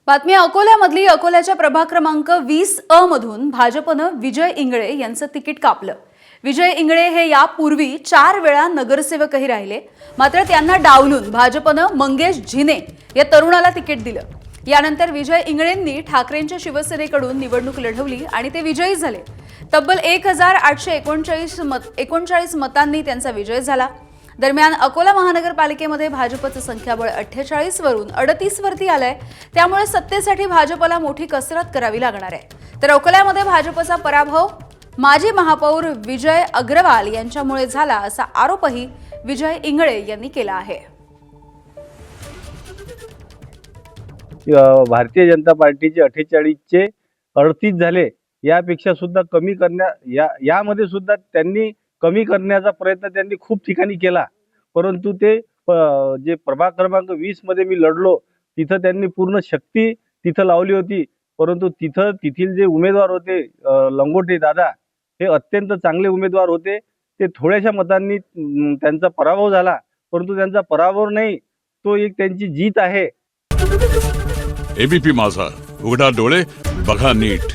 बातमी अकोल्यामधली अकोल्याच्या प्रभाग क्रमांक 20 मधून भाजपनं विजय इंगळे यांचं तिकीट कापलं। विजय इंगळे हे यापूर्वी 4 वेळा नगरसेवकही राहिले, मात्र त्यांना डावलून भाजपनं मंगेश झिने या तरुणाला तिकीट दिलं। यानंतर विजय इंगळेंनी ठाकरेंच्या शिवसेनेकडून निवडणूक लढवली आणि ते विजयी झाले। तब्बल 1839 मतांनी त्यांचा विजय झाला। दरम्यान अकोला महानगरपालिकेमध्ये भाजपचं संख्याबळ 48 वरून 38 वरती आलंय, त्यामुळे सत्तेसाठी भाजपला मोठी कसरत करावी लागणार आहे। तर अकोल्यामध्ये भाजपचा पराभव माजी महापौर विजय अग्रवाल यांच्यामुळे झाला असा आरोपही विजय इंगळे यांनी केला आहे। भारतीय जनता पार्टीचे 48चे 38 झाले, यापेक्षा सुद्धा कमी यामध्ये सुद्धा त्यांनी कमी करण्याचा प्रयत्न त्यांनी खूप ठिकाणी केला, परंतु ते जे प्रभाग क्रमांक 20 मध्ये मी लढलो तिथं त्यांनी पूर्ण शक्ती तिथं लावली होती, परंतु तिथील जे उमेदवार होते लंगोटे दादा हे अत्यंत चांगले उमेदवार होते। ते थोड्याशा मतांनी त्यांचा पराभव झाला, परंतु त्यांचा पराभव नाही, तो एक त्यांची जीत आहे। एबीपी माझा, उघडा डोळे बघा नीट।